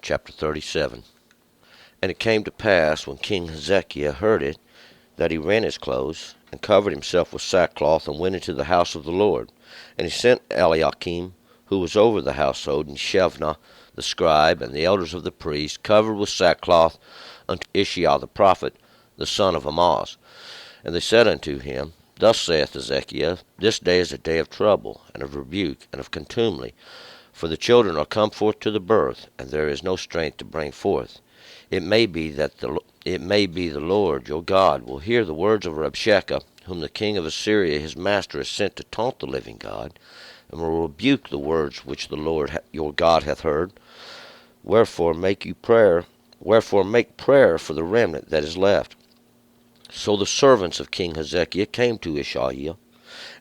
Chapter 37. And it came to pass, when King Hezekiah heard it, that he rent his clothes, and covered himself with sackcloth, and went into the house of the Lord. And he sent Eliakim, who was over the household, and Shebna the scribe, and the elders of the priests, covered with sackcloth, unto Ishiah the prophet, the son of Amoz. And they said unto him, Thus saith Hezekiah, This day is a day of trouble, and of rebuke, and of contumely. For the children are come forth to the birth, and there is no strength to bring forth. It may be the Lord your God will hear the words of Rabshakeh, whom the king of Assyria his master has sent to taunt the living God, and will rebuke the words which the Lord your God hath heard. Wherefore make prayer for the remnant that is left. So the servants of King Hezekiah came to Ishiah,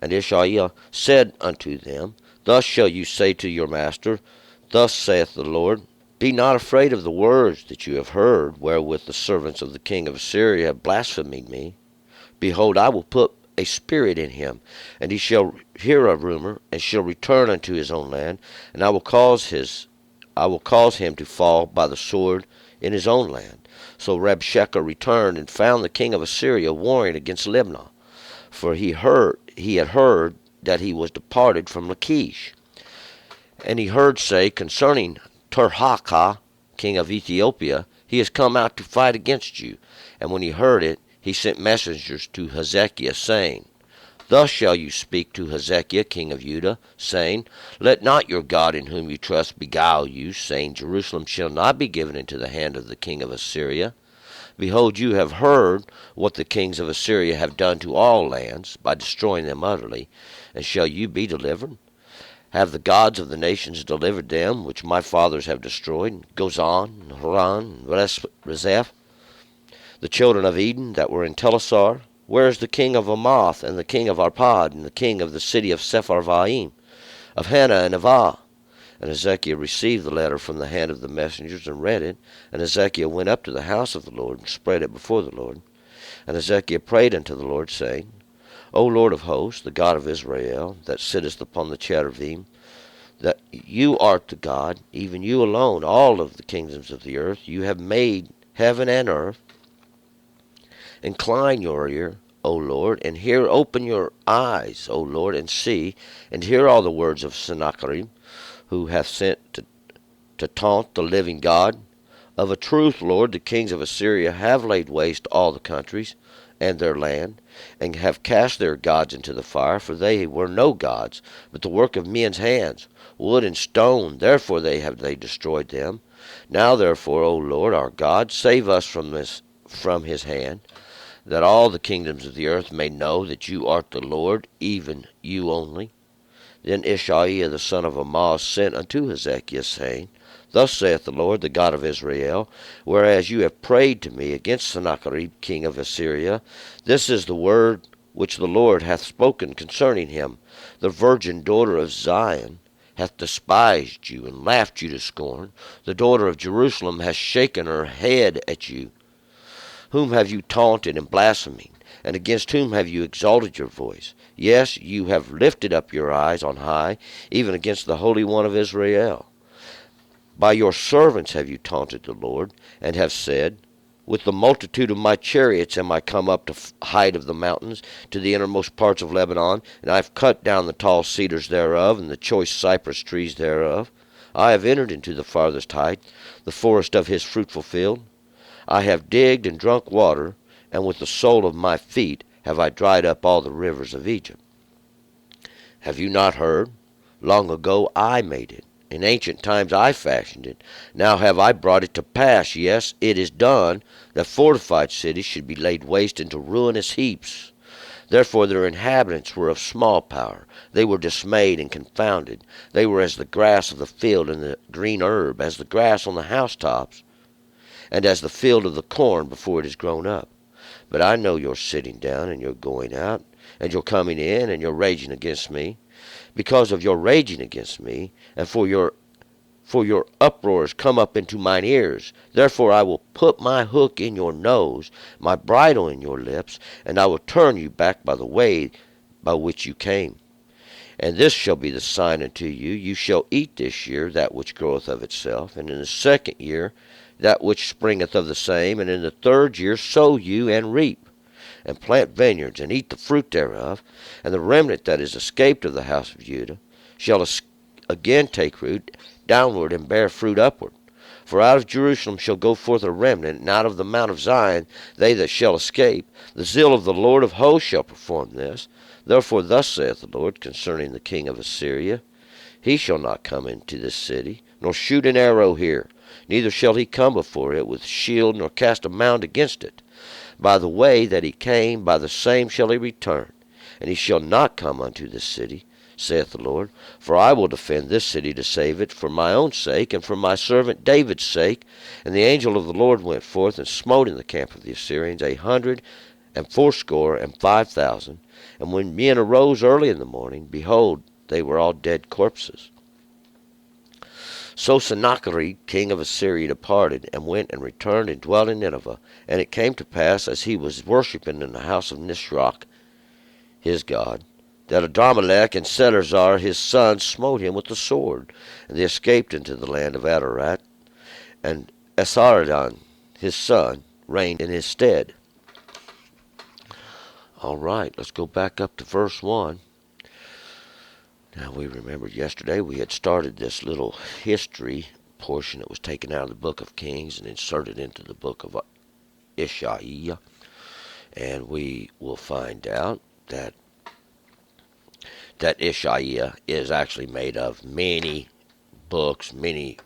and Ishiah said unto them, Thus shall you say to your master, Thus saith the Lord, Be not afraid of the words that you have heard, wherewith the servants of the king of Assyria have blasphemed me. Behold, I will put a spirit in him, and he shall hear a rumor, and shall return unto his own land, and I will cause him to fall by the sword in his own land. So Rabshakeh returned, and found the king of Assyria warring against Libnah, for he had heard that he was departed from Lachish. And he heard say concerning Tirhakah, king of Ethiopia, He is come out to fight against you. And when he heard it, he sent messengers to Hezekiah, saying, Thus shall you speak to Hezekiah king of Judah, saying, Let not your God in whom you trust beguile you, saying, Jerusalem shall not be given into the hand of the king of Assyria. Behold, you have heard what the kings of Assyria have done to all lands, by destroying them utterly. And shall you be delivered? Have the gods of the nations delivered them, which my fathers have destroyed, Gozan, and Haran, and Rezeph, the children of Eden that were in Telassar? Where is the king of Amath, and the king of Arpad, and the king of the city of Sepharvaim, of Hena and Avah? And Hezekiah received the letter from the hand of the messengers, and read it. And Hezekiah went up to the house of the Lord, and spread it before the Lord. And Hezekiah prayed unto the Lord, saying, O Lord of hosts, the God of Israel, that sittest upon the cherubim, that you art the God, even you alone, all of the kingdoms of the earth. You have made heaven and earth. Incline your ear, O Lord, and hear. Open your eyes, O Lord, and see, and hear all the words of Sennacherib, who hath sent to taunt the living God. Of a truth, Lord, the kings of Assyria have laid waste all the countries and their land, and have cast their gods into the fire, for they were no gods, but the work of men's hands, wood and stone. Therefore have they destroyed them. Now therefore, O Lord our God, save us from his hand, that all the kingdoms of the earth may know that you art the Lord, even you only. Then Ishiah the son of Amoz sent unto Hezekiah, saying, Thus saith the Lord, the God of Israel, whereas you have prayed to me against Sennacherib king of Assyria, this is the word which the Lord hath spoken concerning him. The virgin daughter of Zion hath despised you, and laughed you to scorn. The daughter of Jerusalem hath shaken her head at you. Whom have you taunted and blasphemed? And against whom have you exalted your voice? Yes, you have lifted up your eyes on high, even against the Holy One of Israel. By your servants have you taunted the Lord, and have said, With the multitude of my chariots am I come up to height of the mountains, to the innermost parts of Lebanon, and I have cut down the tall cedars thereof, and the choice cypress trees thereof. I have entered into the farthest height, the forest of his fruitful field. I have digged and drunk water, and with the sole of my feet have I dried up all the rivers of Egypt. Have you not heard? Long ago I made it. In ancient times I fashioned it. Now have I brought it to pass, yes, it is done, that fortified cities should be laid waste into ruinous heaps. Therefore their inhabitants were of small power. They were dismayed and confounded. They were as the grass of the field and the green herb, as the grass on the housetops, and as the field of the corn before it is grown up. But I know your sitting down, and your going out, and your coming in, and your raging against me. Because of your raging against me, and for your uproars come up into mine ears, therefore I will put my hook in your nose, my bridle in your lips, and I will turn you back by the way by which you came. And this shall be the sign unto you, you shall eat this year that which groweth of itself, and in the second year that which springeth of the same, and in the third year sow you and reap, and plant vineyards, and eat the fruit thereof. And the remnant that is escaped of the house of Judah shall again take root downward, and bear fruit upward. For out of Jerusalem shall go forth a remnant, and out of the mount of Zion they that shall escape. The zeal of the Lord of hosts shall perform this. Therefore thus saith the Lord concerning the king of Assyria, He shall not come into this city, nor shoot an arrow here, neither shall he come before it with shield, nor cast a mound against it. By the way that he came, by the same shall he return, and he shall not come unto this city, saith the Lord. For I will defend this city to save it, for my own sake, and for my servant David's sake. And the angel of the Lord went forth, and smote in the camp of the Assyrians 185,000. And when men arose early in the morning, behold, they were all dead corpses. So Sennacherib king of Assyria departed, and went and returned, and dwelt in Nineveh. And it came to pass, as he was worshipping in the house of Nisroch his god, that Adrammelech and Sederzar his sons smote him with the sword, and they escaped into the land of Adarat, and Esarhaddon his son reigned in his stead. All right, let's go back up to verse 1. Now, we remembered yesterday we had started this little history portion that was taken out of the book of Kings and inserted into the book of Isaiah. And we will find out that Isaiah is actually made of many books, many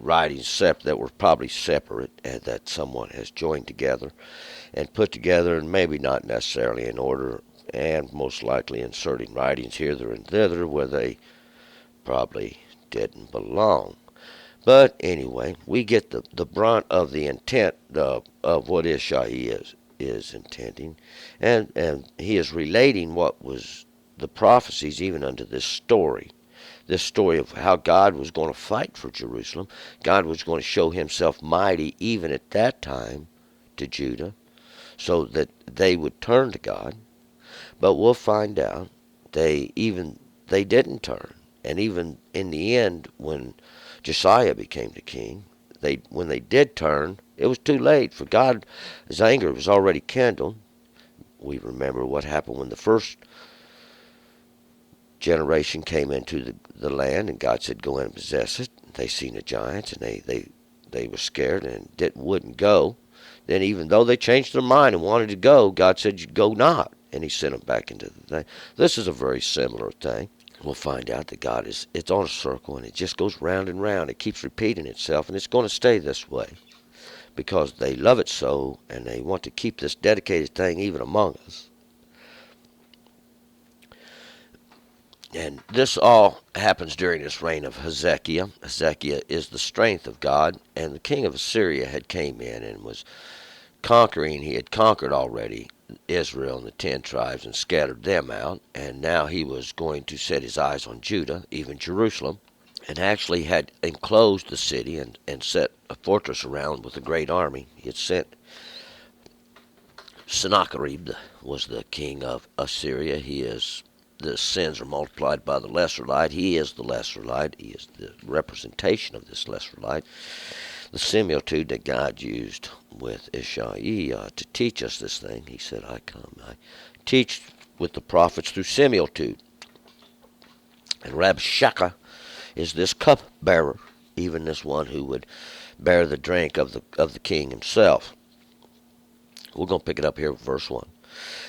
writings that were probably separate and that someone has joined together and put together, and maybe not necessarily in order, and most likely inserting writings here and thither where they probably didn't belong. But anyway, we get the brunt of the intent of what Isaiah is intending, and he is relating what was the prophecies even unto this story of how God was going to fight for Jerusalem. God was going to show himself mighty even at that time to Judah, so that they would turn to God. But we'll find out they didn't turn. And even in the end, when Josiah became the king, when they did turn, it was too late, for God, his anger was already kindled. We remember what happened when the first generation came into the land, and God said, go in and possess it. They seen the giants, and they were scared and wouldn't go. Then even though they changed their mind and wanted to go, God said, you go not. And he sent them back into the thing. This is a very similar thing. We'll find out that God it's on a circle, and it just goes round and round. It keeps repeating itself, and it's going to stay this way because they love it so, and they want to keep this dedicated thing even among us. And this all happens during this reign of Hezekiah. Hezekiah is the strength of God, and the king of Assyria had came in and was conquering. He had conquered already Israel and the 10 tribes and scattered them out, and now he was going to set his eyes on Judah, even Jerusalem, and actually had enclosed the city and set a fortress around with a great army. He had sent Sennacherib was the king of Assyria. The sins are multiplied by the lesser light. He is the lesser light. He is the representation of this lesser light. The similitude that God used with Isaiah to teach us this thing. He said, I teach with the prophets through similitude. And Rabshakeh is this cupbearer, even this one who would bear the drink of the king himself. We're going to pick it up here with verse 1.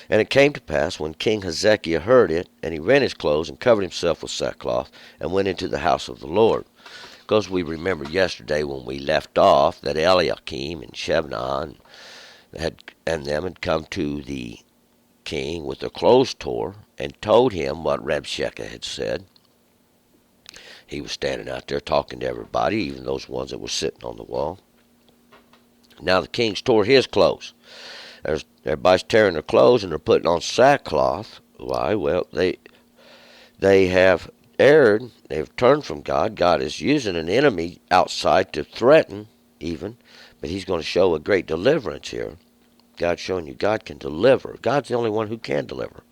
And it came to pass, when King Hezekiah heard it, and he rent his clothes, and covered himself with sackcloth, and went into the house of the Lord. Because we remembered yesterday when we left off that Eliakim and Shebna and them had come to the king with their clothes tore, and told him what Rabshakeh had said. He was standing out there talking to everybody, even those ones that were sitting on the wall. Now the king's tore his clothes. Everybody's tearing their clothes, and they're putting on sackcloth. Why? Well, they have erred. They've turned from God. God is using an enemy outside to threaten, even, but he's going to show a great deliverance here. God's showing you God can deliver. God's the only one who can deliver.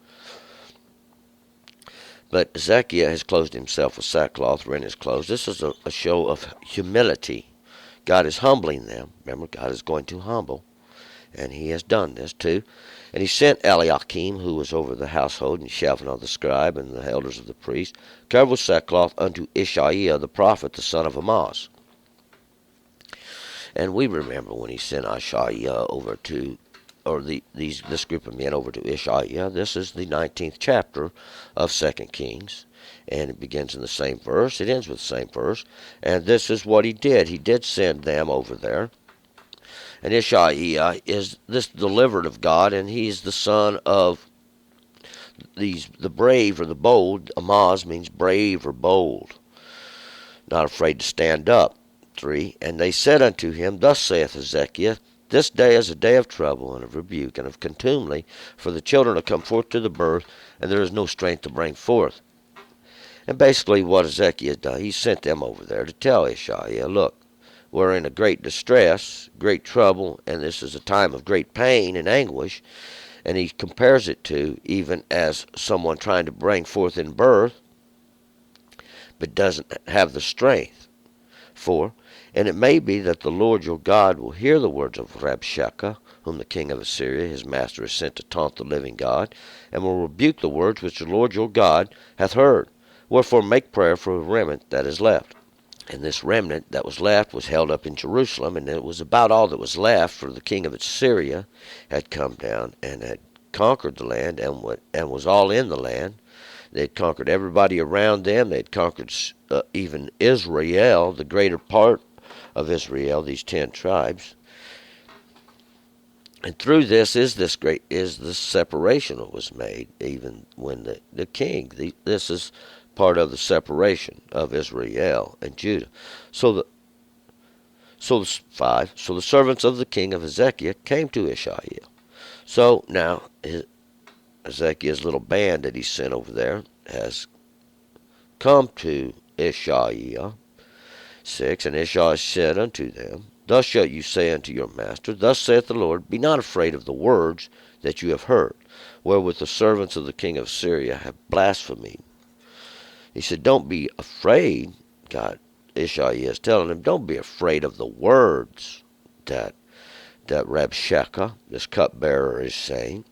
But Hezekiah has clothed himself with sackcloth, rent his clothes. This is a show of humility. God is humbling them. Remember, God is going to humble, and he has done this too. And he sent Eliakim, who was over the household, and Shaphan the scribe, and the elders of the priests, covered with sackcloth, unto Ishaiah the prophet, the son of Amoz. And we remember when he sent Ishaiah over to, or this group of men over to Ishaiah. This is the 19th chapter of 2 Kings, and it begins in the same verse. It ends with the same verse, and this is what he did. He did send them over there. And Ishaiah is this delivered of God, and he's the son of the brave or the bold. Amaz means brave or bold, not afraid to stand up. 3. And they said unto him, Thus saith Hezekiah, This day is a day of trouble and of rebuke and of contumely, for the children are come forth to the birth, and there is no strength to bring forth. And basically what Hezekiah has done, he sent them over there to tell Ishaiah, look, we're in a great distress, great trouble, and this is a time of great pain and anguish. And he compares it to even as someone trying to bring forth in birth, but doesn't have the strength. 4. And it may be that the Lord your God will hear the words of Rabshakeh, whom the king of Assyria, his master, has sent to taunt the living God, and will rebuke the words which the Lord your God hath heard. Wherefore make prayer for a remnant that is left. And this remnant that was left was held up in Jerusalem, and it was about all that was left, for the king of Assyria had come down and had conquered the land and was all in the land. They had conquered everybody around them. They had conquered even Israel, the greater part of Israel, these 10 tribes. And through this is the separation that was made, even when the king. This is part of the separation of Israel and Judah. So 5. So the servants of the king of Hezekiah came to Ishaiah. So now Hezekiah's little band that he sent over there has come to Ishaiah. 6. And Ishaiah said unto them, Thus shall you say unto your master, Thus saith the Lord, Be not afraid of the words that you have heard, wherewith the servants of the king of Syria have blasphemed. He said, don't be afraid. God, Ishaiah is telling him, don't be afraid of the words that Rabshakeh, this cupbearer, is saying.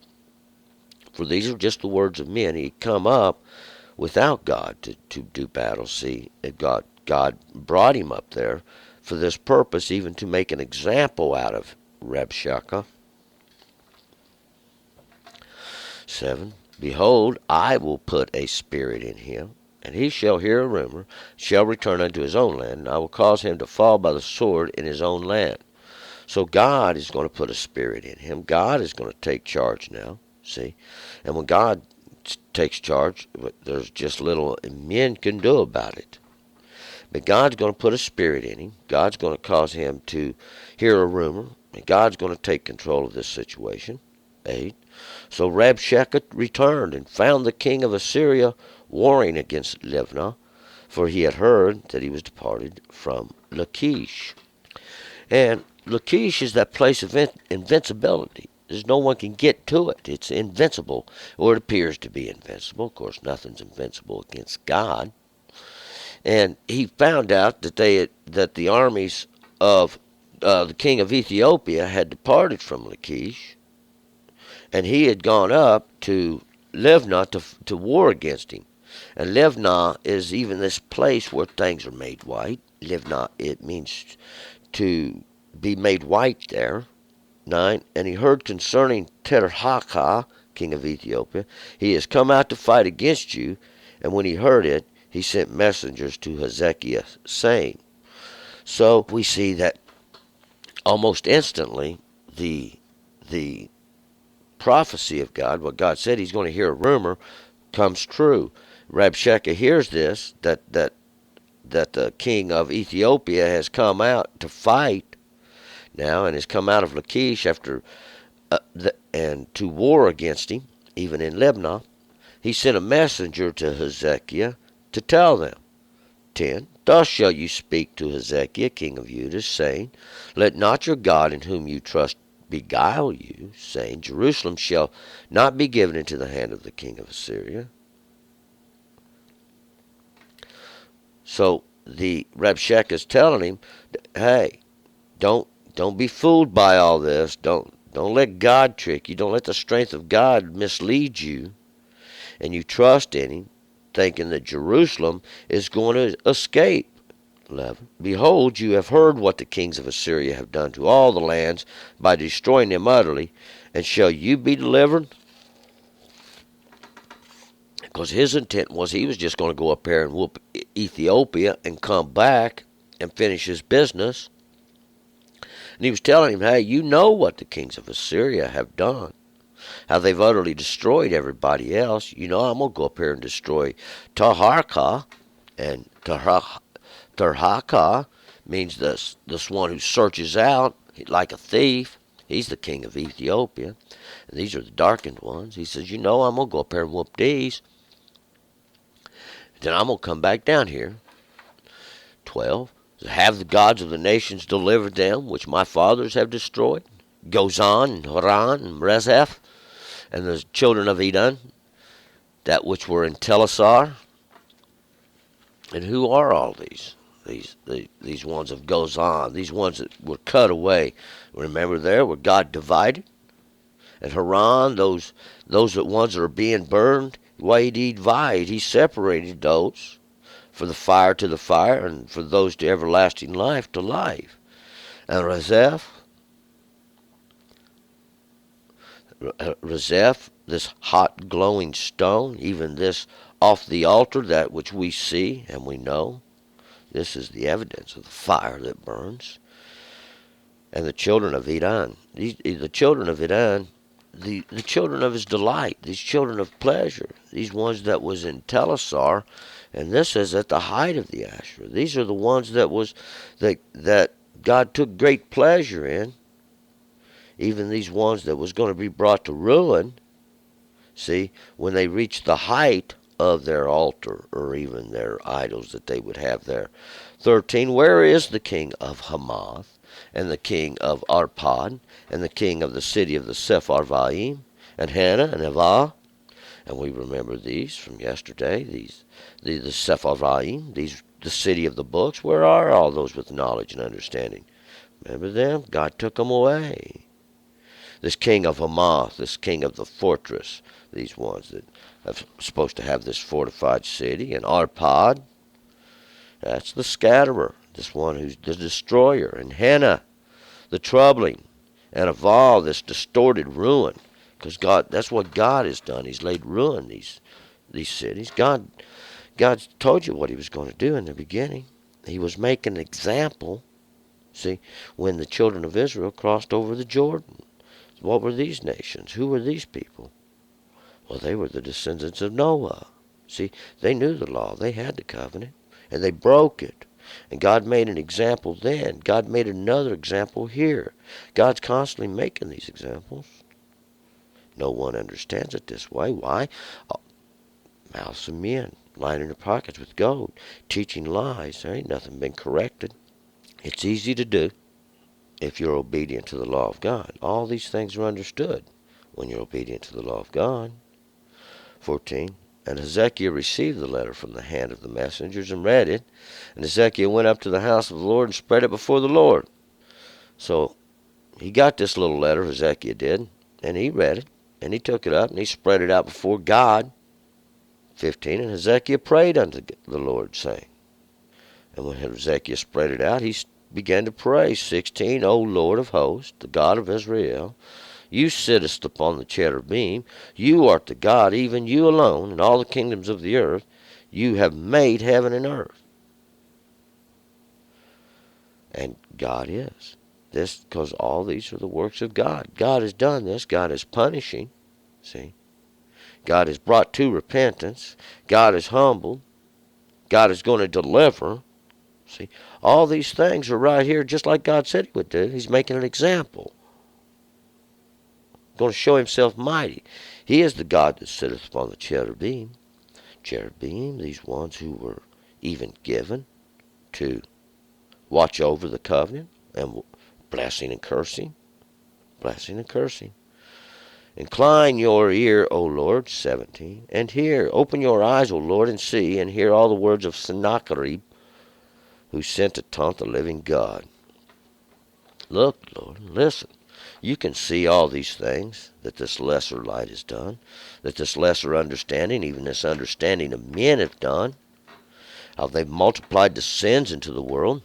For these are just the words of men. He come up without God to do battle. See, God brought him up there for this purpose, even to make an example out of Rabshakeh. 7. Behold, I will put a spirit in him, and he shall hear a rumor, shall return unto his own land, and I will cause him to fall by the sword in his own land. So God is going to put a spirit in him. God is going to take charge now, see? And when God takes charge, there's just little men can do about it. But God's going to put a spirit in him. God's going to cause him to hear a rumor, and God's going to take control of this situation. 8. So Rabshakeh returned and found the king of Assyria warring against Libnah, for he had heard that he was departed from Lachish. And Lachish is that place of invincibility. There's no one can get to it. It's invincible, or it appears to be invincible. Of course, nothing's invincible against God. And he found out that the armies of the king of Ethiopia had departed from Lachish, and he had gone up to Libnah to war against him. And Libnah is even this place where things are made white. Libnah, it means to be made white there. 9. And he heard concerning Tirhakah, king of Ethiopia, he has come out to fight against you. And when he heard it, he sent messengers to Hezekiah, saying. So we see that almost instantly the prophecy of God, what God said he's going to hear a rumor, comes true. Rabshakeh hears this, that the king of Ethiopia has come out to fight now, and has come out of Lachish after and to war against him, even in Libnah. He sent a messenger to Hezekiah to tell them. 10. Thus shall you speak to Hezekiah, king of Judah, saying, Let not your God in whom you trust beguile you, saying, Jerusalem shall not be given into the hand of the king of Assyria. So the Rabshakeh is telling him, hey, don't be fooled by all this. Don't let God trick you. Don't let the strength of God mislead you, and you trust in Him, thinking that Jerusalem is going to escape. 11. Behold, you have heard what the kings of Assyria have done to all the lands by destroying them utterly, and shall you be delivered? Because his intent was he was just going to go up there and whoop Ethiopia and come back and finish his business. And he was telling him, hey, you know what the kings of Assyria have done, how they've utterly destroyed everybody else. You know, I'm going to go up here and destroy Taharka. And Tarhaka means this one who searches out like a thief. He's the king of Ethiopia. And these are the darkened ones. He says, you know, I'm going to go up there and whoop these. Then I'm going to come back down here. 12. Have the gods of the nations delivered them, which my fathers have destroyed? Gozan, and Haran, and Rezeph, and the children of Edom, that which were in Telassar. And who are all these? These ones of Gozan, these ones that were cut away. Remember there where God divided? And Haran, those ones that are being burned, why he divided, he separated those for the fire to the fire, and for those to everlasting life to life. And Rezeph, this hot glowing stone, even this off the altar, that which we see and we know, this is the evidence of the fire that burns. And the children of Edom, the children of Edom, the children of his delight, these children of pleasure, these ones that was in Telassar, and this is at the height of the Asherah. These are the ones that God took great pleasure in. Even these ones that was going to be brought to ruin, see, when they reached the height of their altar, or even their idols that they would have there. 13, where is the king of Hamath, and the king of Arpad, and the king of the city of the Sepharvaim, and Hannah, and Avah? And we remember these from yesterday, the Sepharvaim, the city of the books. Where are all those with knowledge and understanding? Remember them? God took them away. This king of Hamath, this king of the fortress, these ones that are supposed to have this fortified city, and Arpad, that's the scatterer, this one who's the destroyer, and Hannah, the troubling, and Aval, this distorted ruin, because God, that's what God has done. He's laid ruin these cities. God told you what He was going to do in the beginning. He was making an example. See, when the children of Israel crossed over the Jordan, what were these nations? Who were these people? Well, they were the descendants of Noah. See, they knew the law. They had the covenant, and they broke it. And God made an example then. God made another example here. God's constantly making these examples. No one understands it this way. Why? Mouths of men, lining their pockets with gold, teaching lies. There ain't nothing been corrected. It's easy to do if you're obedient to the law of God. All these things are understood when you're obedient to the law of God. 14. And Hezekiah received the letter from the hand of the messengers and read it. And Hezekiah went up to the house of the Lord and spread it before the Lord. So he got this little letter, Hezekiah did, and he read it. And he took it up and he spread it out before God. 15. And Hezekiah prayed unto the Lord, saying, and when Hezekiah spread it out, he began to pray. 16. O Lord of hosts, the God of Israel, you sittest upon the cherubim. You art the God, even you alone, in all the kingdoms of the earth. You have made heaven and earth. And God is. This, because all these are the works of God. God has done this. God is punishing. See? God has brought to repentance. God is humbled. God is going to deliver. See? All these things are right here just like God said He would do. He's making an example. Going to show Himself mighty. He is the God that sitteth upon the cherubim. Cherubim, these ones who were even given to watch over the covenant, and blessing and cursing. Blessing and cursing. Incline your ear, O Lord, 17, and hear. Open your eyes, O Lord, and see, and hear all the words of Sennacherib, who sent to taunt the living God. Look, Lord, listen. You can see all these things that this lesser light has done, that this lesser understanding, even this understanding of men have done, how they've multiplied the sins into the world,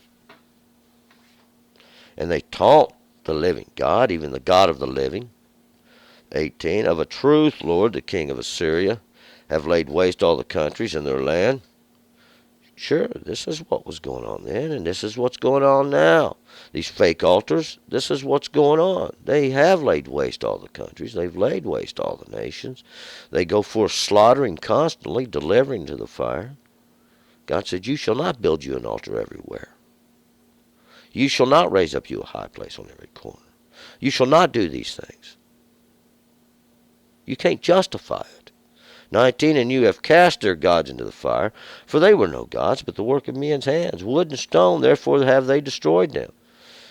and they taunt the living God, even the God of the living. 18, of a truth, Lord, the king of Assyria, have laid waste all the countries in their land. Sure, this is what was going on then, and this is what's going on now. These fake altars, this is what's going on. They have laid waste all the countries. They've laid waste all the nations. They go forth slaughtering constantly, delivering to the fire. God said, you shall not build you an altar everywhere. You shall not raise up you a high place on every corner. You shall not do these things. You can't justify it. 19, and you have cast their gods into the fire, for they were no gods, but the work of men's hands. Wood and stone, therefore have they destroyed them.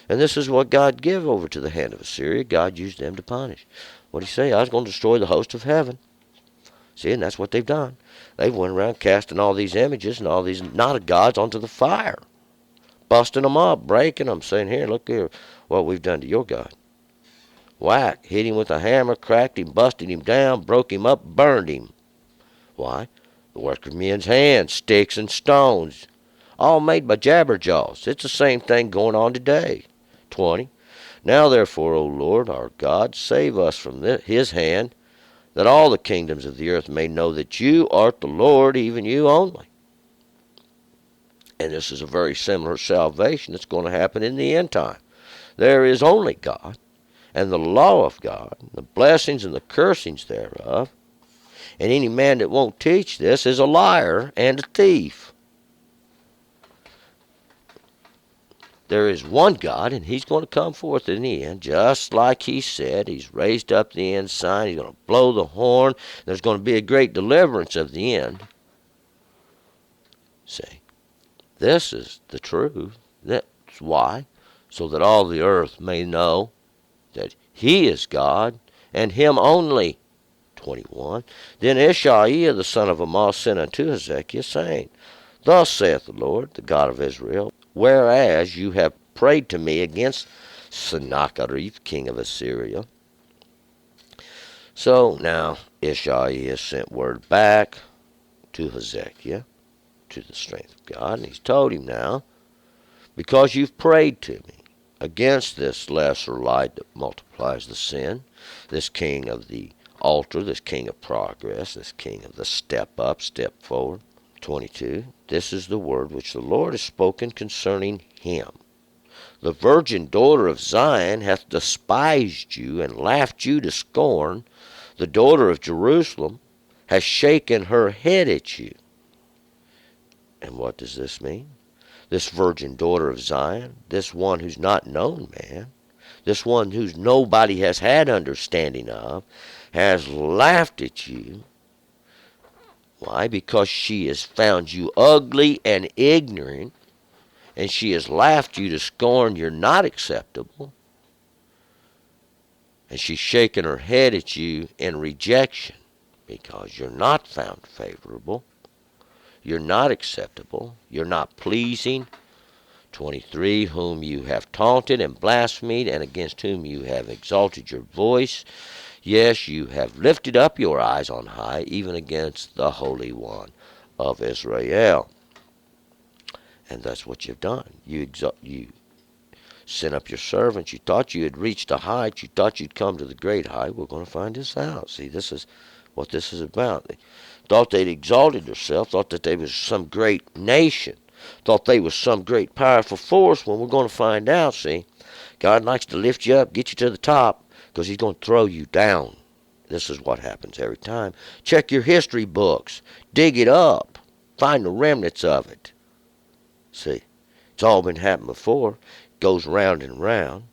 And this is what God gave over to the hand of Assyria. God used them to punish. What did he say? I was going to destroy the host of heaven. See, and that's what they've done. They've went around casting all these images and all these not gods onto the fire. Busting them up, breaking them, saying, here, look here, what we've done to your God. Whack, hit him with a hammer, cracked him, busted him down, broke him up, burned him. Why? The work of men's hands, sticks and stones, all made by jabberjaws. It's the same thing going on today. 20. Now therefore, O Lord, our God, save us from his hand, that all the kingdoms of the earth may know that you art the Lord, even you only. And this is a very similar salvation that's going to happen in the end time. There is only God, and the law of God, the blessings and the cursings thereof. And any man that won't teach this is a liar and a thief. There is one God, and he's going to come forth in the end, just like he said. He's raised up the end sign. He's going to blow the horn. There's going to be a great deliverance of the end. See, this is the truth. That's why, so that all the earth may know that he is God, and him only. 21. Then Ishaiah the son of Amoz sent unto Hezekiah, saying, Thus saith the Lord, the God of Israel, whereas you have prayed to me against Sennacherib, king of Assyria. So now Ishaiah sent word back to Hezekiah, to the strength of God, and he's told him now, because you've prayed to me against this lesser light that multiplies the sin, this king of the altar, this king of progress, this king of the step up, step forward. 22. This is the word which the Lord has spoken concerning him. The virgin daughter of Zion hath despised you and laughed you to scorn. The daughter of Jerusalem has shaken her head at you. And what does this mean? This virgin daughter of Zion, this one who's not known man, this one who's nobody has had understanding of, has laughed at you. Why? Because she has found you ugly and ignorant, and she has laughed you to scorn. You're not acceptable. And she's shaken her head at you in rejection because you're not found favorable. You're not acceptable. You're not pleasing. 23, whom you have taunted and blasphemed, and against whom you have exalted your voice. Yes, you have lifted up your eyes on high, even against the Holy One of Israel. And that's what you've done. You sent up your servants. You thought you had reached a height. You thought you'd come to the great height. We're going to find this out. See, this is what this is about. They thought they'd exalted themselves, thought that they was some great nation, thought they was some great powerful force, when we're going to find out, see. God likes to lift you up, get you to the top, because he's going to throw you down. This is what happens every time. Check your history books. Dig it up. Find the remnants of it. See, it's all been happened before. It goes round and round.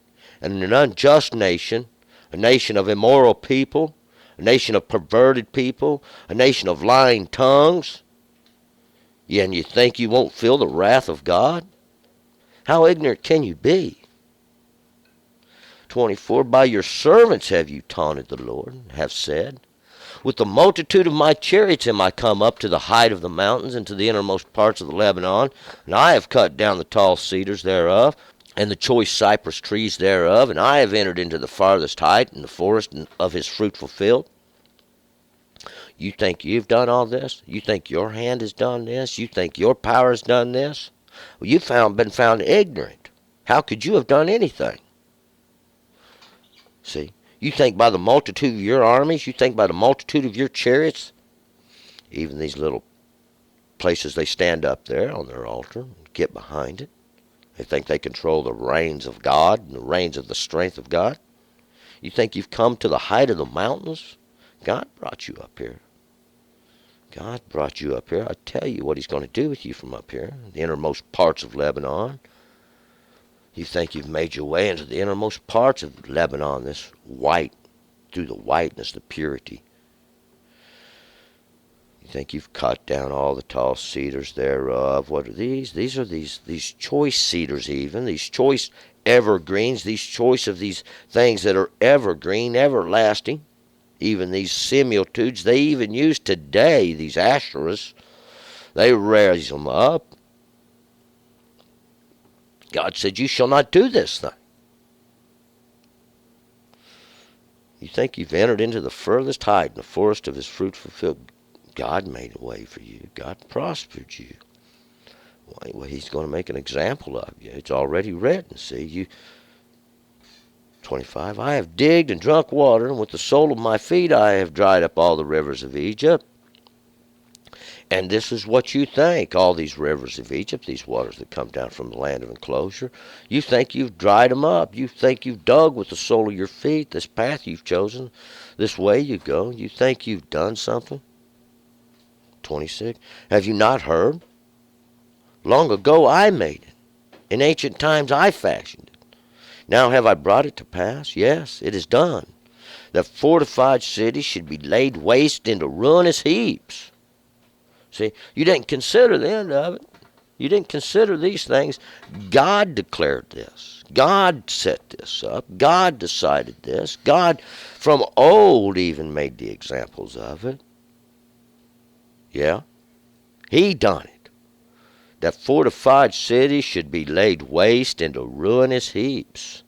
And in an unjust nation, a nation of immoral people, a nation of perverted people, a nation of lying tongues, yeah, and you think you won't feel the wrath of God? How ignorant can you be? 24, by your servants have you taunted the Lord, have said, With the multitude of my chariots am I come up to the height of the mountains, and to the innermost parts of the Lebanon. And I have cut down the tall cedars thereof, and the choice cypress trees thereof. And I have entered into the farthest height, in the forest of his fruitful field. You think you've done all this? You think your hand has done this? You think your power has done this? Well, you've been found ignorant. How could you have done anything? See, you think by the multitude of your armies, you think by the multitude of your chariots, even these little places they stand up there on their altar and get behind it. They think they control the reins of God and the reins of the strength of God. You think you've come to the height of the mountains? God brought you up here. God brought you up here. I tell you what he's going to do with you from up here, the innermost parts of Lebanon. You think you've made your way into the innermost parts of Lebanon, this white, through the whiteness, the purity. You think you've cut down all the tall cedars thereof. What are these? These are these choice cedars even, these choice evergreens, these choice of these things that are evergreen, everlasting. Even these similitudes, they even use today, these Asherahs, they raise them up. God said, you shall not do this thing. You think you've entered into the furthest height in the forest of his fruitful field. God made a way for you. God prospered you. Well, he's going to make an example of you. It's already written. See, you 25, I have digged and drunk water, and with the sole of my feet I have dried up all the rivers of Egypt. And this is what you think, all these rivers of Egypt, these waters that come down from the land of enclosure. You think you've dried them up. You think you've dug with the sole of your feet, this path you've chosen, this way you go. You think you've done something. 26, have you not heard? Long ago I made it. In ancient times I fashioned it. Now have I brought it to pass? Yes, it is done. That fortified cities should be laid waste into ruinous heaps. See, you didn't consider the end of it. You didn't consider these things. God declared this. God set this up. God decided this. God from old even made the examples of it. Yeah, he done it. That fortified cities should be laid waste into ruinous heaps.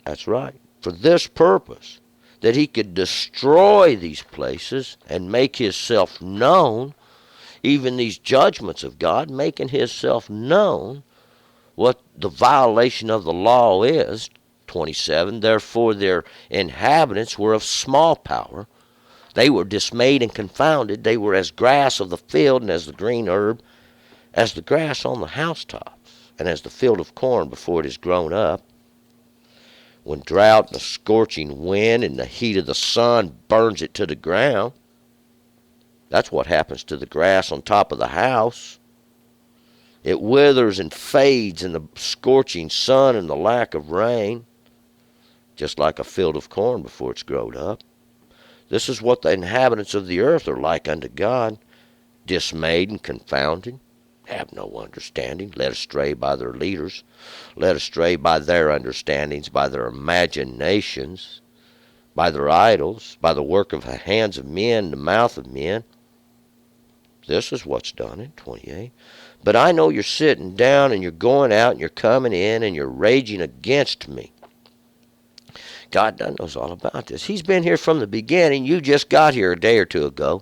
That's right. For this purpose, that he could destroy these places and make himself known, even these judgments of God, making himself known what the violation of the law is. 27, therefore their inhabitants were of small power. They were dismayed and confounded. They were as grass of the field and as the green herb, as the grass on the housetops, and as the field of corn before it is grown up. When drought and a scorching wind and the heat of the sun burns it to the ground, that's what happens to the grass on top of the house. It withers and fades in the scorching sun and the lack of rain, just like a field of corn before it's grown up. This is what the inhabitants of the earth are like unto God, dismayed and confounded, have no understanding, led astray by their leaders, led astray by their understandings, by their imaginations, by their idols, by the work of the hands of men, the mouth of men. This is what's done in 28. But I know you're sitting down and you're going out and you're coming in and you're raging against me. God knows all about this. He's been here from the beginning. You just got here a day or two ago.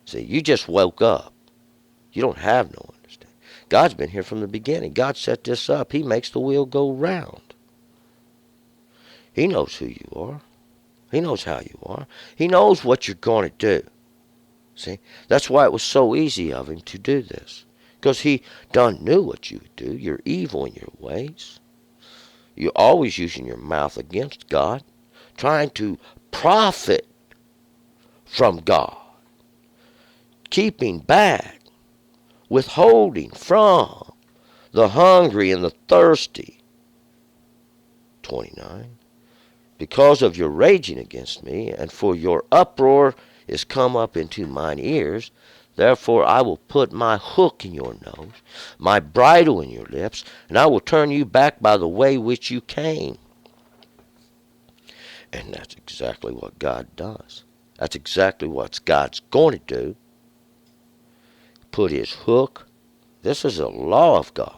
See, you just woke up. You don't have no understanding. God's been here from the beginning. God set this up. He makes the wheel go round. He knows who you are. He knows how you are. He knows what you're going to do. See, that's why it was so easy of him to do this. Because he done knew what you would do. You're evil in your ways. You're always using your mouth against God, trying to profit from God, keeping back, withholding from the hungry and the thirsty. 29. Because of your raging against me, and for your uproar is come up into mine ears, therefore I will put my hook in your nose, my bridle in your lips, and I will turn you back by the way which you came. And that's exactly what God does. That's exactly what God's going to do. Put his hook. This is a law of God.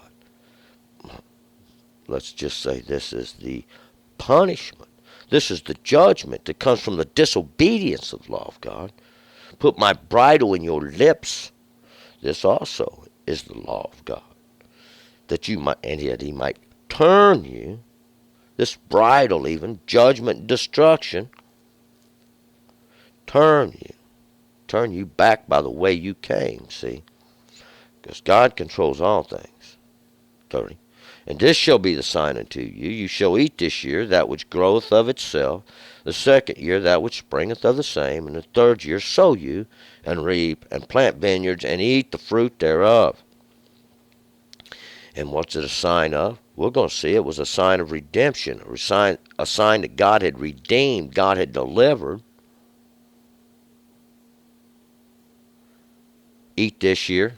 Let's just say this is the punishment. This is the judgment that comes from the disobedience of the law of God. Put my bridle in your lips. This also is the law of God. That you might, and yet he might turn you, this bridle even, judgment and destruction, turn you back by the way you came, see? Because God controls all things. 30. And this shall be the sign unto you. You shall eat this year that which groweth of itself, the second year that which springeth of the same, and the third year sow you, and reap, and plant vineyards, and eat the fruit thereof. And what's it a sign of? We're going to see it was a sign of redemption, a sign that God had redeemed, God had delivered. Eat this year.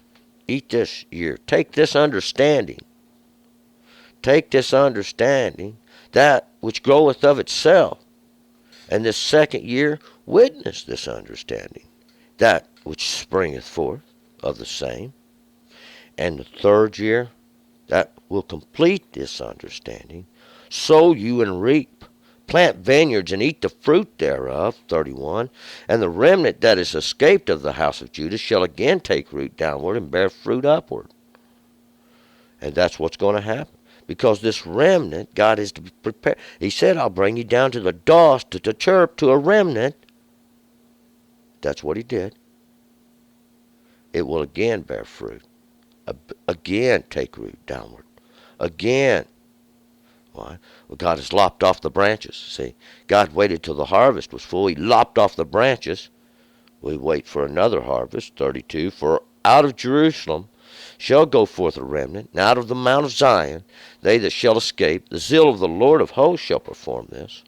Eat this year. Take this understanding. Take this understanding, that which groweth of itself. And this second year, witness this understanding, that which springeth forth of the same. And the third year, that will complete this understanding. Sow you and reap. Plant vineyards and eat the fruit thereof. 31. And the remnant that is escaped of the house of Judah shall again take root downward and bear fruit upward. And that's what's going to happen. Because this remnant, God is to prepare. He said, I'll bring you down to the dust, to the chirp, to a remnant. That's what he did. It will again bear fruit. Again take root downward. Again. Why? Well, God has lopped off the branches. See, God waited till the harvest was full. He lopped off the branches. We wait for another harvest. 32. For out of Jerusalem shall go forth a remnant, and out of the Mount of Zion they that shall escape. The zeal of the Lord of hosts shall perform this.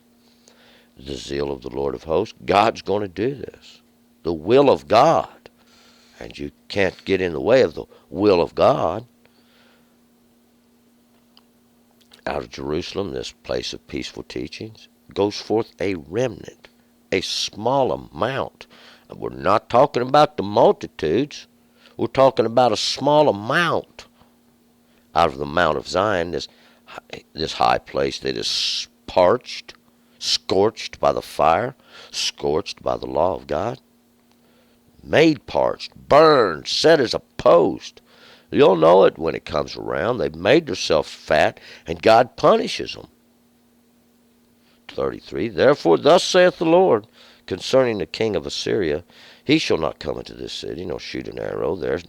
The zeal of the Lord of hosts. God's going to do this. The will of God. And you can't get in the way of the will of God. Out of Jerusalem, this place of peaceful teachings, goes forth a remnant, a small amount. And we're not talking about the multitudes. We're talking about a small amount. Out of the Mount of Zion, this high place that is parched, scorched by the fire, scorched by the law of God, made parched, burned, set as a post. You'll know it when it comes around. They've made themselves fat, and God punishes them. 33. Therefore thus saith the Lord concerning the king of Assyria, he shall not come into this city, nor shoot an arrow there,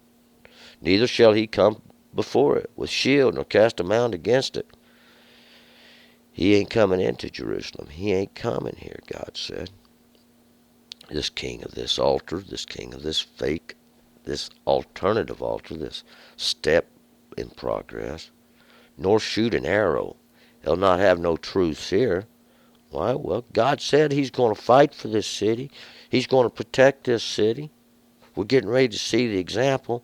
neither shall he come before it with shield, nor cast a mound against it. He ain't coming into Jerusalem. He ain't coming here, God said. This king of this altar, this king of this fake, this alternative altar, this step in progress, nor shoot an arrow. He'll not have no truths here. Why? Well, God said he's going to fight for this city. He's going to protect this city. We're getting ready to see the example.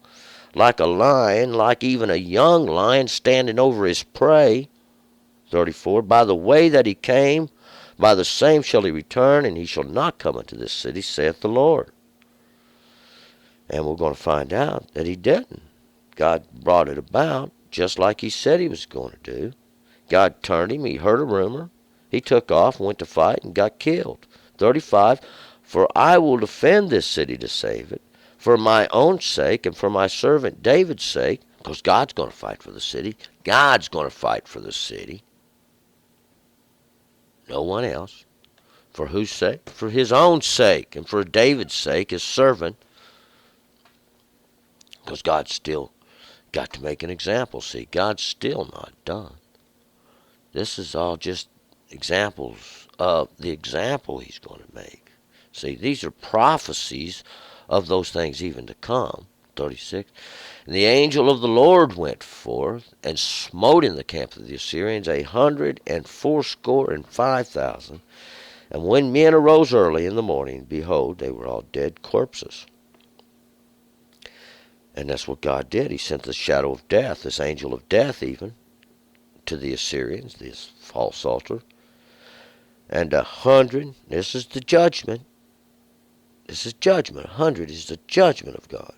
Like a lion, like even a young lion standing over his prey. 34. By the way that he came, by the same shall he return, and he shall not come into this city, saith the Lord. And we're going to find out that he didn't. God brought it about just like he said he was going to do. God turned him. He heard a rumor. He took off, went to fight, and got killed. 35. For I will defend this city to save it, for my own sake and for my servant David's sake, because God's going to fight for the city. God's going to fight for the city. No one else. For whose sake? For his own sake and for David's sake, his servant. Because God's still got to make an example. See, God's still not done. This is all just examples of the example he's going to make. See, these are prophecies of those things even to come. 36. And the angel of the Lord went forth and smote in the camp of the Assyrians 185,000. And when men arose early in the morning, behold, they were all dead corpses. And that's what God did. He sent the shadow of death, this angel of death even, to the Assyrians, this false altar. And 100, this is the judgment. This is judgment. 100 is the judgment of God.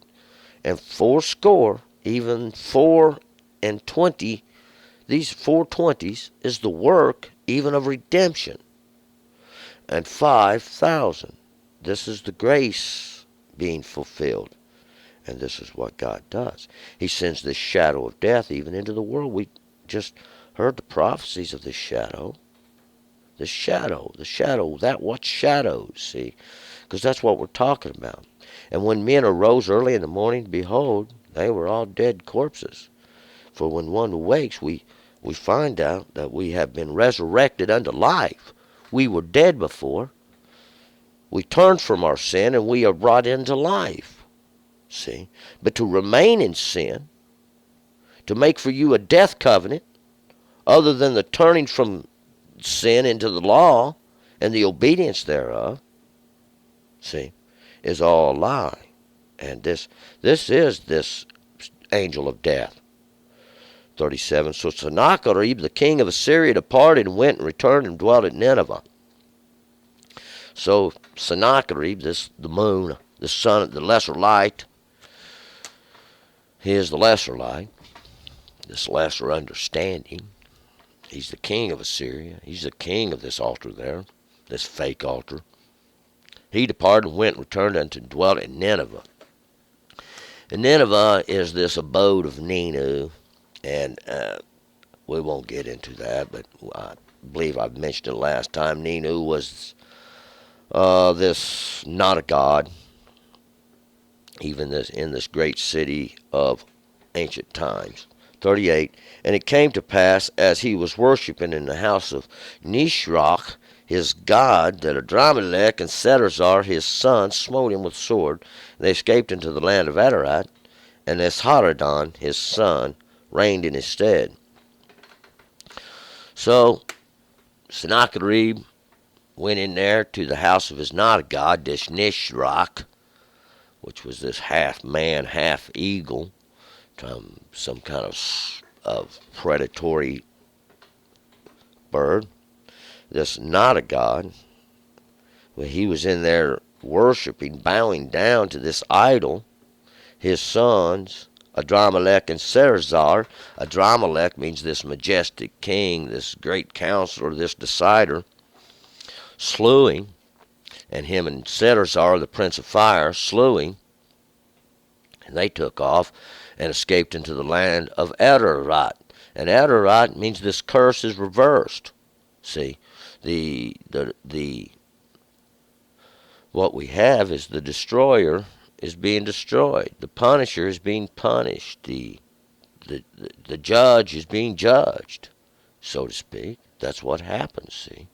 And 80, even 4 and 20, these 420s is the work even of redemption. And 5,000, this is the grace being fulfilled. And this is what God does. He sends this shadow of death even into the world. We just heard the prophecies of this shadow. The shadow, that what shadows, see? Because that's what we're talking about. And when men arose early in the morning, behold, they were all dead corpses. For when one awakes, we find out that we have been resurrected unto life. We were dead before. We turned from our sin and we are brought into life. See? But to remain in sin, to make for you a death covenant, other than the turning from sin into the law and the obedience thereof, see, is all a lie. And this is this angel of death. 37. So Sennacherib, the king of Assyria, departed and went and returned and dwelt at Nineveh. So Sennacherib, the moon, the sun, the lesser light, he is the lesser light, this lesser understanding. He's the king of Assyria. He's the king of this altar there, this fake altar. He departed and went and returned unto and dwelt in Nineveh. And Nineveh is this abode of Ninu, and we won't get into that, but I believe I mentioned it last time. Ninu was this not a god, even in this great city of ancient times. 38. And it came to pass, as he was worshipping in the house of Nisroch, his god, that Adramelech and Sederzar his son smote him with sword, and they escaped into the land of Adarat, and Esarhaddon his son reigned in his stead. So Sennacherib went in there to the house of his not god, this Nisroch, which was this half man, half eagle, some kind of predatory bird. This not a god. When he was in there worshiping, bowing down to this idol, his sons, Adramelech and Sederzar. Adramelech means this majestic king, this great counselor, this decider, slew him, and him and Sederzar, the prince of fire, slew him, and they took off and escaped into the land of Adarat. And Adarat means this curse is reversed. See, the what we have is the destroyer is being destroyed. The punisher is being punished. The judge is being judged, so to speak. That's what happens, see.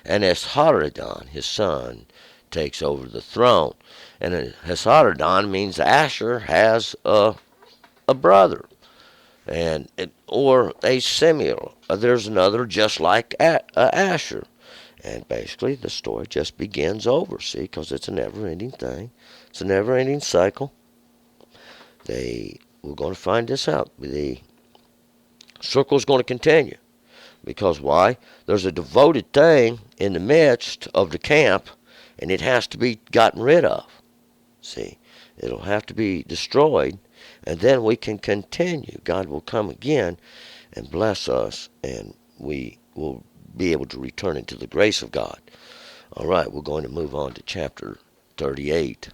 And Esarhaddon, his son, takes over the throne. And Esarhaddon means Asher has a brother, or a similar. There's another just like Asher. And basically the story just begins over, see, because it's a never-ending thing. It's a never-ending cycle. We're going to find this out. The circle is going to continue. Because why? There's a devoted thing in the midst of the camp, and it has to be gotten rid of. See, it'll have to be destroyed, and then we can continue. God will come again and bless us, and we will be able to return into the grace of God. All right, we're going to move on to chapter 38.